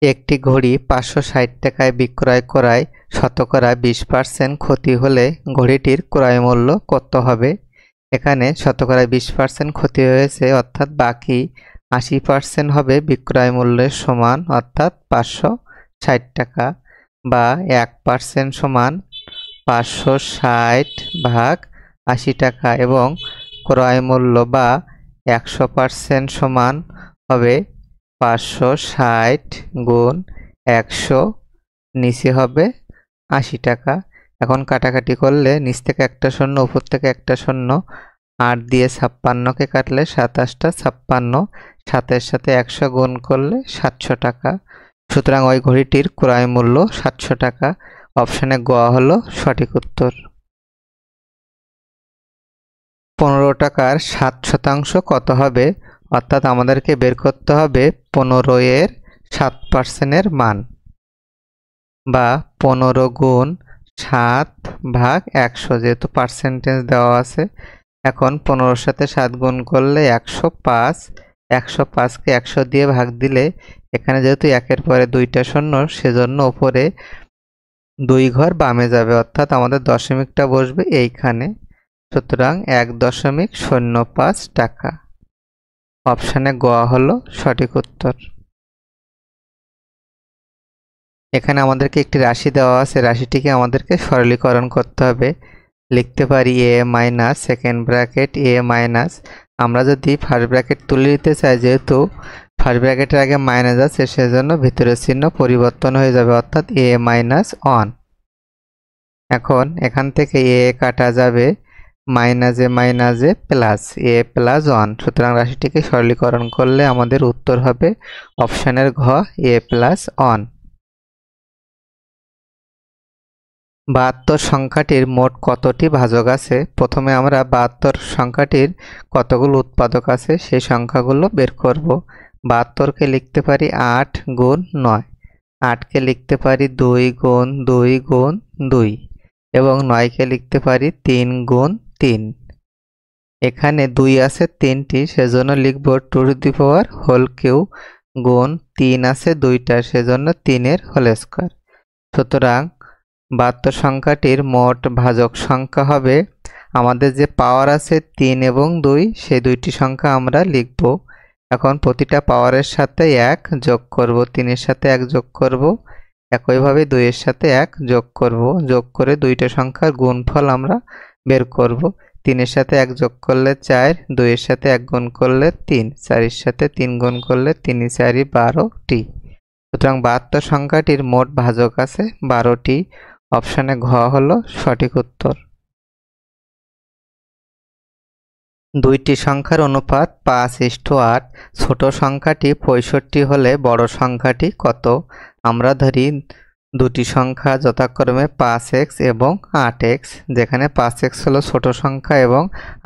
একটি ঘড়ি ৫৬০ টাকায় বিক্রয় করায় শতকরা ২০% ক্ষতি হলে ঘড়িটির ক্রয়মূল্য কত হবে? এখানে শতকরা ২০% ক্ষতি হয়েছে, অর্থাৎ বাকি ৮০% হবে বিক্রয় মূল্যের সমান, অর্থাৎ ৫৬০ টাকা, বা ১% সমান ৫৬০ ভাগ ৮০ টাকা, এবং ক্রয় মূল্য বা ১০০% সমান হবে ৫৬০ গুণ ১০০, নিচে হবে ৮০ টাকা। এখন কাটাকাটি করলে নিচ থেকে একটা শূন্য, উপর থেকে একটা শূন্য, ৮ দিয়ে ৫৬কে কাটলে ২৭টা ৫৬, ৭-এর সাথে ১০০ গুণ করলে ৭০০ টাকা। সুতরাং ওই ঘড়িটির ক্রয় মূল্য ৭০০ টাকা। অপশানে গ হলো সঠিক উত্তর। ১৫ টাকার ৭% কত হবে? অর্থাৎ আমাদেরকে বের করতে হবে ১৫ এর 7% মান, বা ১৫ গুণ ৭ ভাগ ১০০, যেহেতু পার্সেন্টেজ দেওয়া আছে। এখন ১৫-র সাথে ৭ গুণ করলে ১০৫, ১০৫কে ১০০ দিয়ে ভাগ দিলে, এখানে যেহেতু একের পরে দুইটা শূন্য, সেজন্য উপরে ২ ঘর বামে যাবে, অর্থাৎ আমাদের দশমিকটা বসবে এইখানে। সুতরাং ১.০৫ টাকা। অপশানে গ হলো সঠিক উত্তর। এখানে আমাদেরকে একটি রাশি দেওয়া আছে, রাশিটিকে আমাদেরকে সরলীকরণ করতে হবে। লিখতে পারি এ মাইনাস সেকেন্ড ব্র্যাকেট এ মাইনাস, আমরা যদি ফার্স্ট ব্র্যাকেট তুলে নিতে চাই, যেহেতু ফার্স্ট ব্র্যাকেটের আগে মাইনাস আছে, সেজন্য ভিতরের চিহ্ন পরিবর্তন হয়ে যাবে, অর্থাৎ এ মাইনাস 1। এখন এখান থেকে এ কাটা যাবে, মাইনাসে প্লাস এ প্লাস 1। সুতরাং রাশিটিকে সরলীকরণ করলে আমাদের উত্তর হবে অপশানের ঘ, এ প্লাস 1। ৭২ সংখ্যাটির মোট কতটি ভাজক আছে? প্রথমে আমরা ৭২ সংখ্যাটির কতগুলো উৎপাদক আছে সেই সংখ্যাগুলো বের করব। ৭২কে লিখতে পারি ৮ গুণ ৯, ৮কে লিখতে পারি 2 গুণ 2 গুণ 2, এবং 9কে লিখতে পারি 3 গুণ 3। এখানে ২ আছে ৩টি, সেজন্য লিখব 2^3 গুণ ৩ আছে ২টা, সেজন্য 3-এর হোল স্কয়ার। সুতরাং ৭২ সংখ্যাটির মোট ভাজক সংখ্যা হবে, আমাদের যে পাওয়ার আছে 3 এবং 2, সেই দুইটি সংখ্যা আমরা লিখব। এখন প্রতিটা পাওয়ারের সাথে 1 যোগ করব, 3-এর সাথে 1 যোগ করব, একইভাবে 2-এর সাথে 1 যোগ করব, যোগ করে দুইটা সংখ্যার গুণফল আমরা বের করব। 3-এর সাথে 1 যোগ করলে 4, 2-এর সাথে 1 গুণ করলে 3, 4-এর সাথে 3 গুণ করলে 3 × 4 = 12টি। সুতরাং ৭২ সংখ্যাটির মোট ভাজক আছে 12টি। অপশানে ঘ হলো সঠিক উত্তর। দুইটি সংখ্যার অনুপাত 5:8। ছোট সংখ্যাটি 65 হলে বড় সংখ্যাটি কত? আমরা ধরি দুটি সংখ্যা যথাক্রমে 5x এবং 8x, যেখানে 5x হলো ছোট সংখ্যা এবং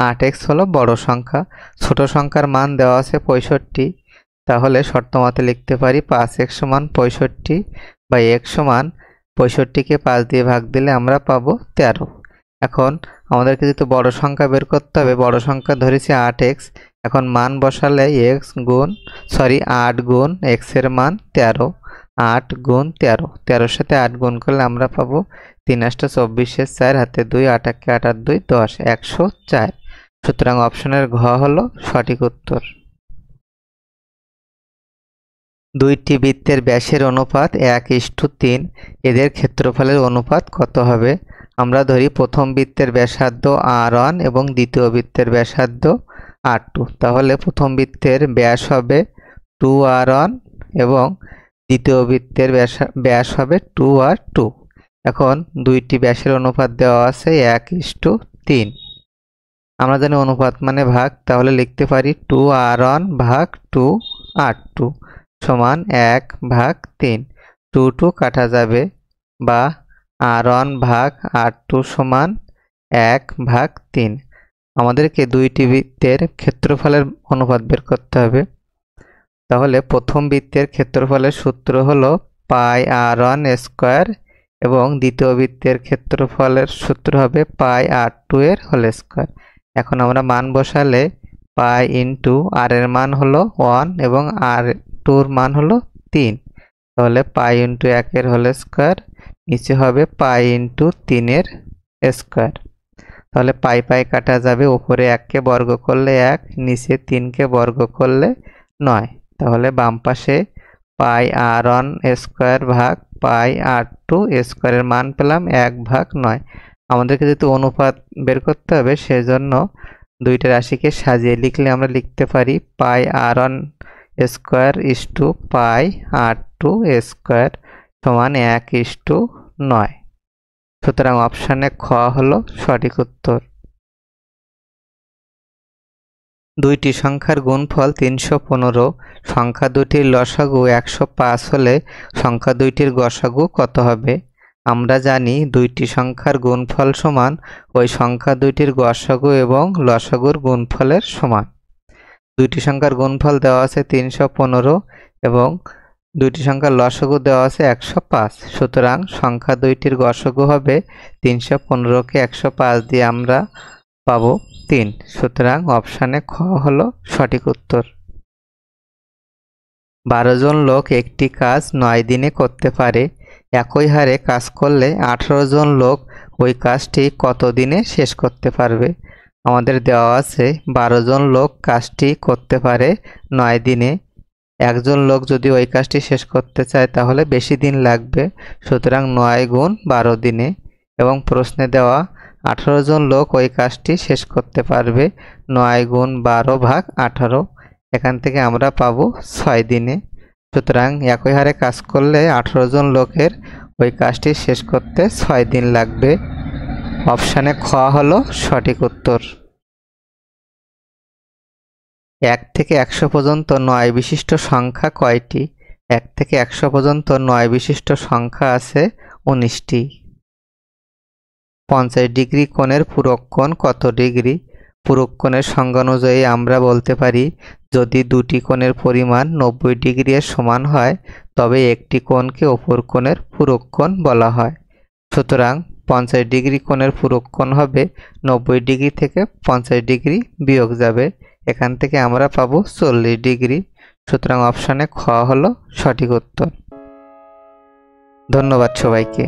8x হলো বড় সংখ্যা। ছোট সংখ্যার মান দেওয়া আছে 65, তাহলে শর্তমতে লিখতে পারি 5x সমান 65, বা x সমান 65কে 5 দিয়ে ভাগ দিলে আমরা পাবো 13। এখন আমাদেরকে যেহেতু বড় সংখ্যা বের করতে হবে, বড় সংখ্যা ধরেছি 8x, এখন মান বসালে 8 গুণ x এর মান 13, 8 গুণ 13, 13-এর সাথে 8 গুণ করলে আমরা পাবো 3 × 8 = 24, 4 হাতে 2, 8 × 8 = 2, 10, 104। সুতরাং অপশনের ঘ হলো সঠিক উত্তর। দুইটি বৃত্তের ব্যাসের অনুপাত 1:3, এদের ক্ষেত্রফলের অনুপাত কত হবে? আমরা ধরি প্রথম বৃত্তের ব্যাসার্ধ r1 এবং দ্বিতীয় বৃত্তের ব্যাসার্ধ r2, তাহলে প্রথম বৃত্তের ব্যাস হবে 2r1 এবং দ্বিতীয় বৃত্তের ব্যাস হবে 2r2। এখন দুইটি ব্যাসের অনুপাত দেওয়া আছে 1:3। আমরা জানি অনুপাত মানে ভাগ, তাহলে লিখতে পারি 2r1 ভাগ 2r2 সমান 1/3। 2 কাটা যাবে, বা r1 ভাগ r2 সমান 1/3। আমাদেরকে দুইটি বৃত্তের ক্ষেত্রফলের অনুপাত বের করতে হবে। তাহলে প্রথম বৃত্তের ক্ষেত্রফলের সূত্র হলো πr1² এবং দ্বিতীয় বৃত্তের ক্ষেত্রফলের সূত্র হবে πr2 এর হোল স্কয়ার। এখন আমরা মান বসালে π × r এর মান হলো 1 এবং r2 এর মান হলো 3, তাহলে পাই ইন্টু 1 হোল স্কোয়ার, নিচে হবে পাই ইন্টু 3 স্কোয়ার। তাহলে পাই পাই কাটা যাবে, উপরে 1কে বর্গ করলে 1, নিচে 3কে বর্গ করলে 9। তাহলে বাম পাশে পাই r1 স্কোয়ার ভাগ পাই r2 স্কোয়ারের মান পেলাম 1/9। আমাদেরকে যেহেতু অনুপাত বের করতে হবে, সেজন্য দুইটা রাশিকে সাজিয়ে লিখলে আমরা লিখতে পারি pi r1 square is to pi r2 square সমান 1:9। সুতরাং অপশানে খ হলো সঠিক উত্তর। দুইটি সংখ্যার গুণফল 315, সংখ্যা দুটির লসাগু 105 হলে সংখ্যা দুইটির গসাগু কত হবে? আমরা জানি দুইটি সংখ্যার গুণফল সমান ওই সংখ্যা দুইটির গসাগু এবং লসাগুর গুণফলের সমান। দুইটি সংখ্যার গুণফল দেওয়া আছে 315 এবং দুইটি সংখ্যার লসাগু দেওয়া আছে 105। সুতরাং সংখ্যা দুইটির গসাগু হবে 315কে 105 দিয়ে আমরা পাবো 3। সুতরাং অপশানে খ হলো সঠিক উত্তর। 12 জন লোক একটি কাজ 9 দিনে করতে পারে। একই হারে কাজ করলে 18 জন লোক ওই কাজটি কত দিনে শেষ করতে পারবে? আমাদের দেওয়া আছে 12 জন লোক কাজটি করতে পারে 9 দিনে। একজন লোক যদি ওই কাজটি শেষ করতে চায় তাহলে বেশি দিন লাগবে, সুতরাং 9 গুণ 12 দিনে। এবং প্রশ্নে দেওয়া 18 জন লোক ওই কাজটি শেষ করতে পারবে 9 গুণ 12 ভাগ 18। এখান থেকে আমরা পাবো 6 দিনে। সুতরাং একই হারে কাজ করলে 18 জন লোকের ওই কাজটি শেষ করতে 6 দিন লাগবে। অপশানে খ হলো সঠিক উত্তর। 1 থেকে 100 পর্যন্ত 9 বিশিষ্ট সংখ্যা কয়টি? 1 থেকে 100 পর্যন্ত 9 বিশিষ্ট সংখ্যা আছে 19টি। 50 ডিগ্রি কোণের পূরক কোণ কত ডিগ্রি? পূরক কোণের সংজ্ঞা অনুযায়ী আমরা বলতে পারি যদি দুটি কোণের পরিমাণ 90 ডিগ্রি এর সমান হয় তবে একটি কোণকে অপর কোণের পূরক কোণ বলা হয়। সুতরাং 50 ডিগ্রি কোণের পূরক কোণ হবে 90 ডিগ্রি থেকে 50 ডিগ্রি বিয়োগ যাবে, এখান থেকে আমরা পাবো 40 ডিগ্রি। সুতরাং অপশানে খ হলো সঠিক উত্তর। ধন্যবাদ সবাইকে।